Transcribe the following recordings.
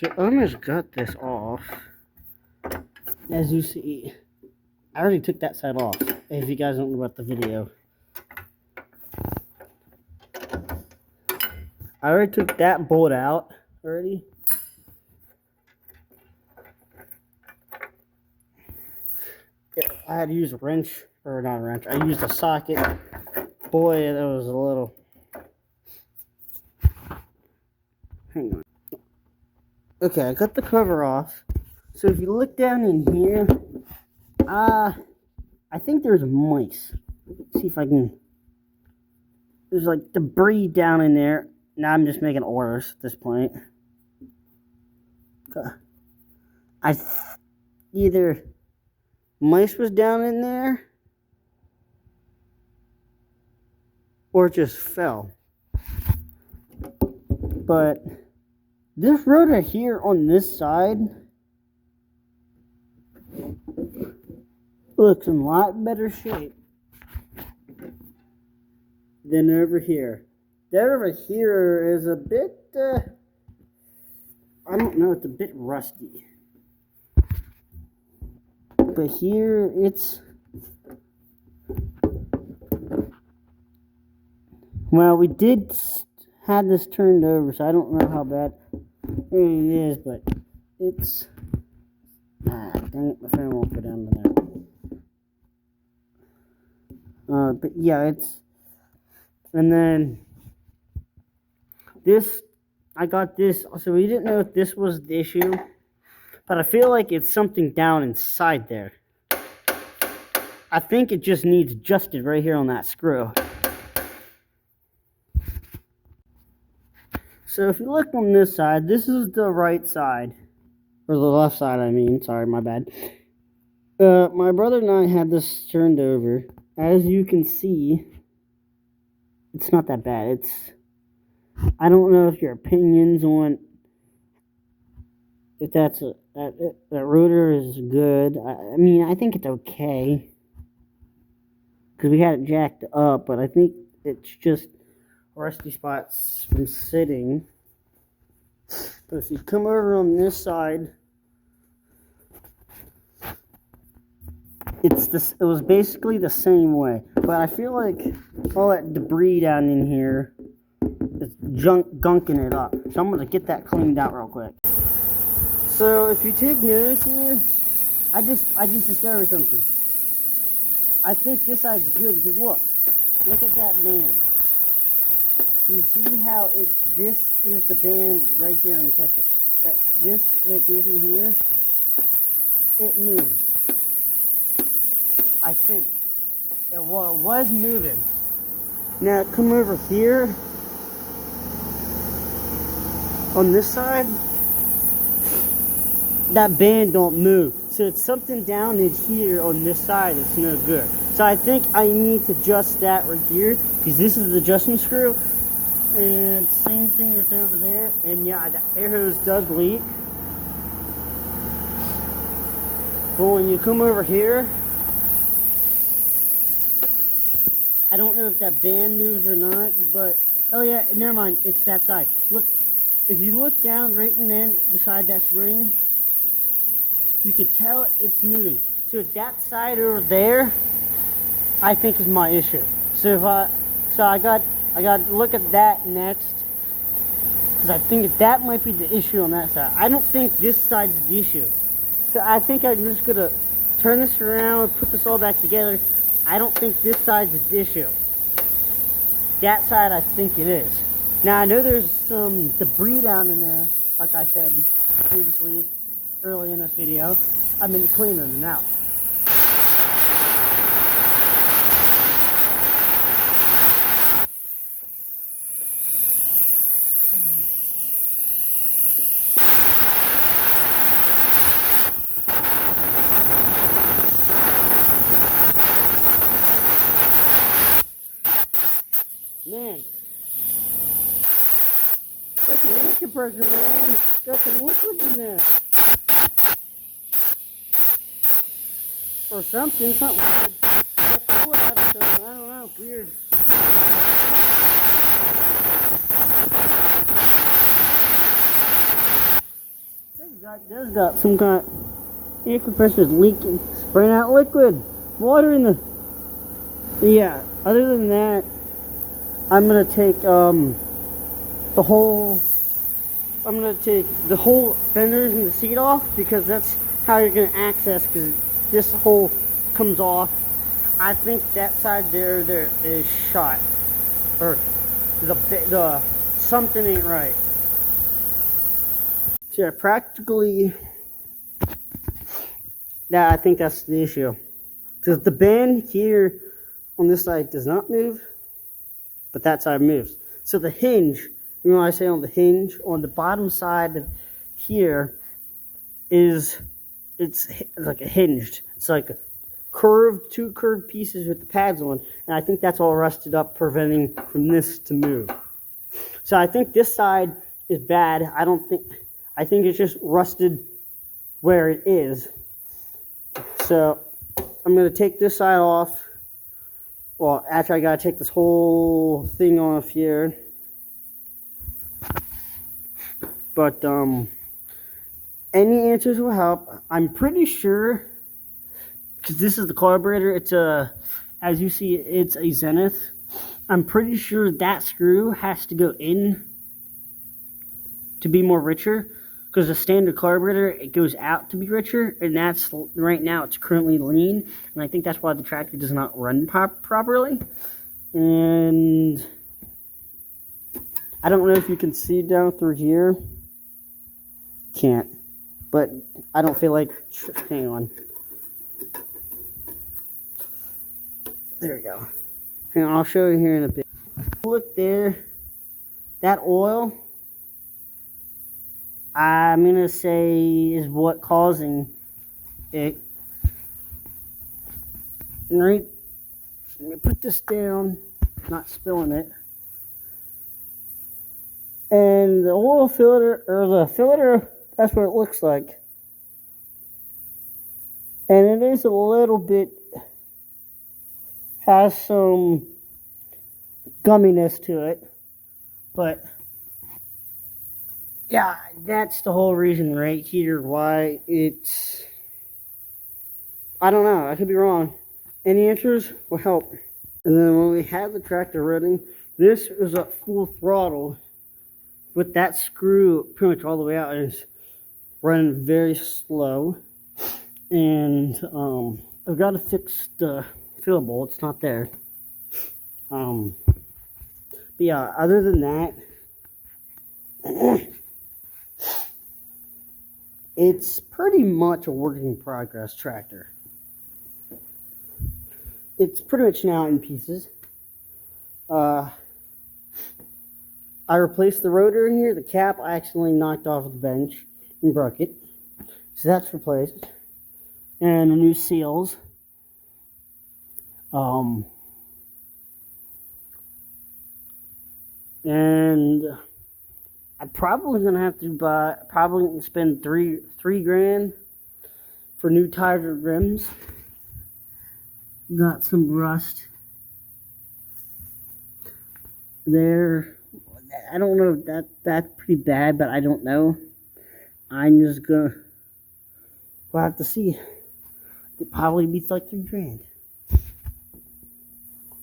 So I almost got this off. As you see, I already took that side off. If you guys don't know about the video, I already took that bolt out already. I had to use a wrench, or not a wrench. I used a socket. Boy, that was a little. Hang on. Okay, I got the cover off. So if you look down in here, I think there's mice. Let's see if I can. There's like debris down in there. Now I'm just making orders at this point. Okay. Either mice was down in there, or it just fell. But this rotor here on this side looks in a lot better shape than over here. That over here is a bit, I don't know, it's a bit rusty. But here it's, well, we did have this turned over, so I don't know how bad it is, but it's, dang it, my phone won't go down to there. But yeah, it's, and then this, I got this, so we didn't know if this was the issue, but I feel like it's something down inside there. I think it just needs adjusted right here on that screw. So if you look on this side, this is the right side, or the left side, I mean, sorry, my bad. My brother and I had this turned over. As you can see, it's not that bad. It's, I don't know if your opinions on if that's that rotor is good. I mean, I think it's okay because we had it jacked up, but I think it's just rusty spots from sitting. But if you come over on this side, it was basically the same way, but I feel like all that debris down in here is gunking it up. So I'm gonna get that cleaned out real quick. So if you take notice here, I just discovered something. I think this side's good because look at that band. You see how this is the band right here and touch it. This that goes in here, it moves. I think. Well, it was moving. Now come over here on this side. That band don't move. So it's something down in here on this side that's no good. So I think I need to adjust that right here because this is the adjustment screw. And same thing that's over there. And yeah, the air hose does leak. But when you come over here, I don't know if that band moves or not, but, oh yeah, never mind, it's that side. Look, if you look down right in there beside that spring, you could tell it's moving. So that side over there, I think is my issue. So I got to look at that next, because I think that might be the issue on that side. I don't think this side's the issue. So I think I'm just gonna turn this around, put this all back together. I don't think this side's the issue. That side, I think it is. Now, I know there's some debris down in there, like I said previously, early in this video. I've been cleaning it out. Man, that's an air compressor, man. Got some liquid in there. Or something weird. Got the wood out of something. I don't know, weird. Does got some kind of air compressor's leaking, spraying out liquid, water in the. Yeah. Other than that, I'm gonna take the whole. I'm gonna take the whole fenders and the seat off because that's how you're gonna access. Because this hole comes off. I think that side there is shot, or the something ain't right. So yeah, practically. Yeah, I think that's the issue. Because the band here on this side does not move, but that side moves. So the hinge, you know what I say on the hinge, on the bottom side of here it's like a hinged. It's like a two curved pieces with the pads on, and I think that's all rusted up, preventing from this to move. So I think this side is bad. I think it's just rusted where it is. So I'm going to take this side off. Well, actually I got to take this whole thing off here. But any answers will help. I'm pretty sure, because this is the carburetor, it's as you see, it's a Zenith. I'm pretty sure that screw has to go in to be more richer. Because the standard carburetor, it goes out to be richer, and that's, right now, it's currently lean, and I think that's why the tractor does not run properly. And I don't know if you can see down through here. Can't. But I don't feel like, hang on. There we go. Hang on, I'll show you here in a bit. Look there, that oil, I'm going to say is what causing it. Right, let me put this down, not spilling it. And the oil filter, or the filter, that's what it looks like. And it is a little bit, has some gumminess to it. But yeah, that's the whole reason right here why it's, I don't know, I could be wrong. Any answers will help. And then when we had the tractor running, this was at full throttle with that screw pretty much all the way out. It's running very slow. And I've got to fix the fill bowl, it's not there. But yeah, other than that, it's pretty much a work in progress tractor. It's pretty much now in pieces. I replaced the rotor in here. The cap I accidentally knocked off the bench and broke it. So that's replaced. And the new seals. And I'm probably gonna have to spend three grand for new tires and rims. Got some rust there. I don't know if that's pretty bad, but I don't know. I'm just gonna, we'll have to see. It'd probably be like 3 grand.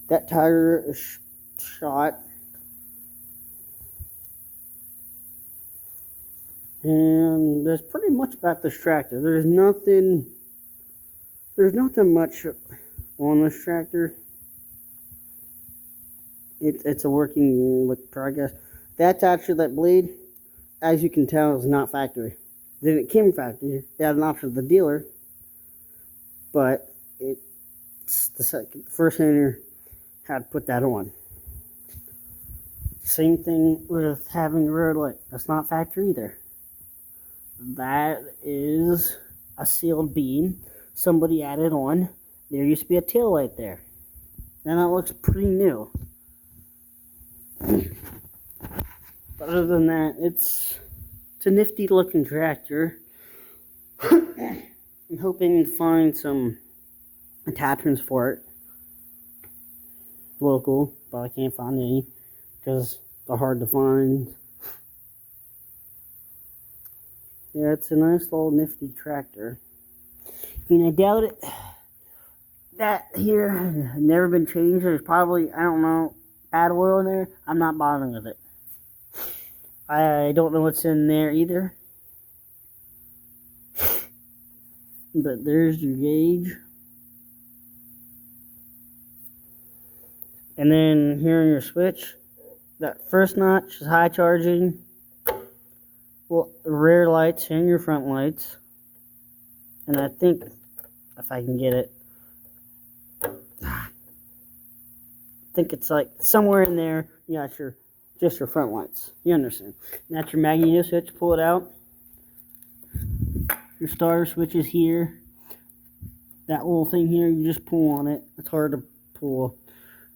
That tire is shot. And that's pretty much about this tractor. There's nothing much on this tractor. It's a working with progress. That's actually, that blade, as you can tell, is not factory. Then it came factory. They had an option of the dealer, but it's the first owner had to put that on. Same thing with having a road light. That's not factory either. That is a sealed beam somebody added on. There used to be a tail light there, and that looks pretty new. But other than that, it's a nifty looking tractor. I'm hoping to find some attachments for it local, but I can't find any because they're hard to find. Yeah, it's a nice little nifty tractor. I mean, I doubt it. That here has never been changed. There's probably, I don't know, bad oil in there. I'm not bothering with it. I don't know what's in there either. But there's your gauge. And then here on your switch, that first notch is high charging. Well, rear lights and your front lights. And I think, if I can get it, I think it's like somewhere in there, you got just your front lights. You understand. And that's your magneto switch. Pull it out. Your starter switch is here. That little thing here, you just pull on it. It's hard to pull.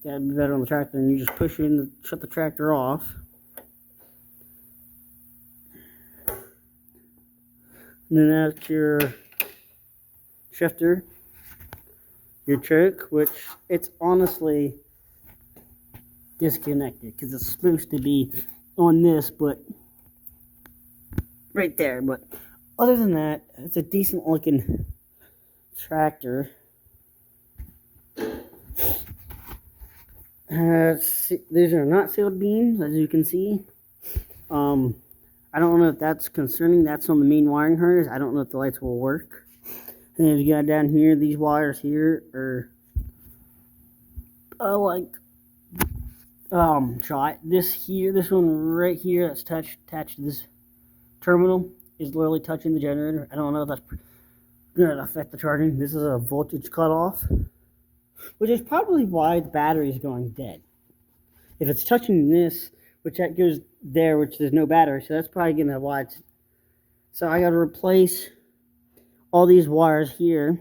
Yeah, it'd be better on the tractor. And you just push it in to shut the tractor off. And then that's your shifter, your choke, which it's honestly disconnected because it's supposed to be on this, but right there. But other than that, it's a decent looking tractor. These are not sealed beams, as you can see. I don't know if that's concerning. That's on the main wiring harness. I don't know if the lights will work. And then you got down here, these wires here are shot. This one right here that's attached to this terminal is literally touching the generator. I don't know if that's gonna affect the charging. This is a voltage cutoff, which is probably why the battery is going dead. If it's touching this, which that goes there, which there's no battery, so that's probably gonna why it's. So I gotta replace all these wires here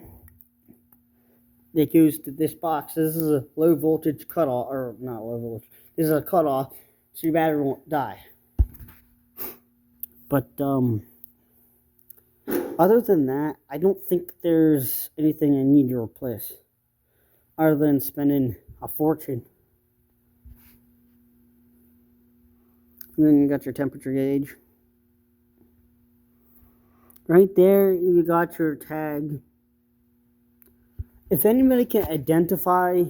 that goes to this box. This is a low voltage cutoff, or not low voltage. This is a cutoff, so your battery won't die. But other than that, I don't think there's anything I need to replace, other than spending a fortune. And then you got your temperature gauge. Right there, you got your tag. If anybody can identify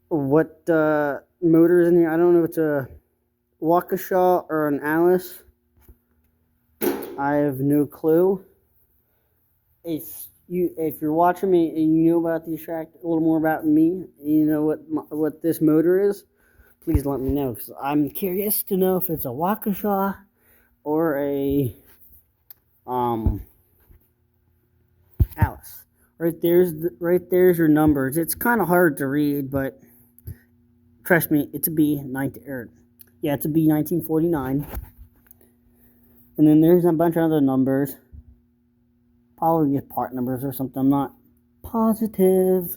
what motor is in here, I don't know if it's a Waukesha or an Alice. I have no clue. If you're watching me and you know about these tractors, a little more about me, and you know what this motor is, please let me know, because I'm curious to know if it's a Waukesha or a Alice. Right there's your numbers. It's kind of hard to read, but trust me, it's a B. It's a B 1949. And then there's a bunch of other numbers. Probably just part numbers or something. I'm not positive.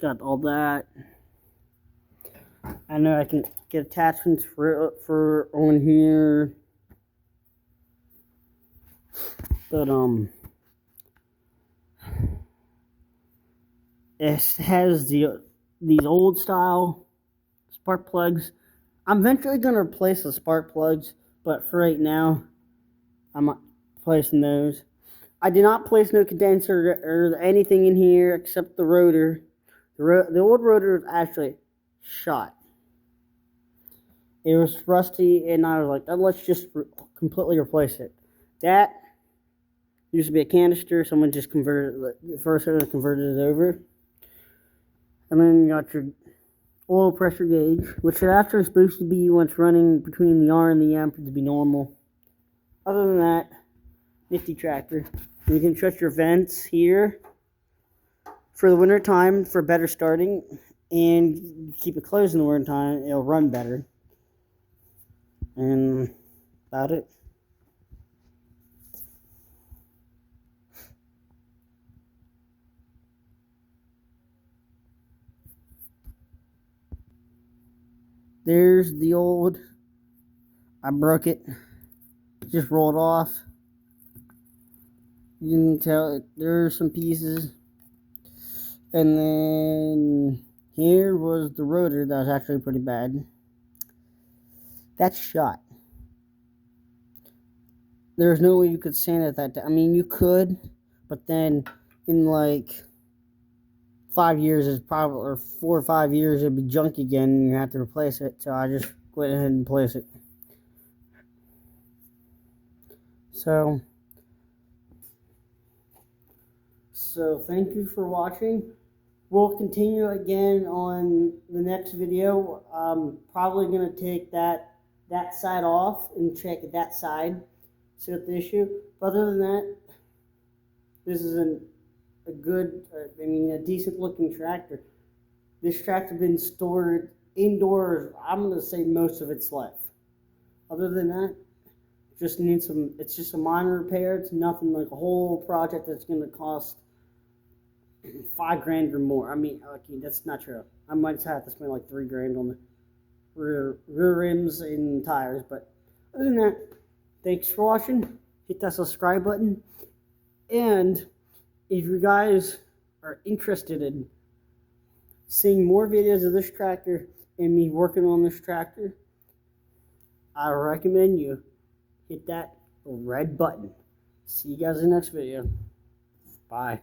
Got all that. I know I can get attachments for on here. But it has these old style spark plugs. I'm eventually going to replace the spark plugs, but for right now, I'm not placing those. I did not place no condenser or anything in here except the rotor. The old rotor was actually shot. It was rusty, and I was like, let's just completely replace it. That used to be a canister. Someone just converted it. First converted it over. And then you got your oil pressure gauge, which is actually supposed to be what's running between the R and the amp to be normal. Other than that, nifty tractor. You can shut your vents here for the winter time for better starting, and keep it closed in the winter time. It'll run better. And about it. There's the old. I broke it. Just rolled off. You can tell there's some pieces. And then here was the rotor that was actually pretty bad. That's shot. There's no way you could sand it that time. I mean, you could, but then in like 5 years, is probably, or 4 or 5 years, it'd be junk again, and you have to replace it. So I just went ahead and replaced it. So thank you for watching. We'll continue again on the next video. I'm probably gonna take that side off and check that side, see what the issue. But other than that, this is a good, a decent looking tractor. This tractor has been stored indoors. I'm gonna say most of its life. Other than that, just needs some. It's just a minor repair. It's nothing like a whole project that's gonna cost $5 grand or more. I mean, okay, that's not true. I might have to spend like $3 grand on the rear rims and tires. But other than that, thanks for watching. Hit that subscribe button. And if you guys are interested in seeing more videos of this tractor and me working on this tractor, I recommend you hit that red button. See you guys in the next video. Bye.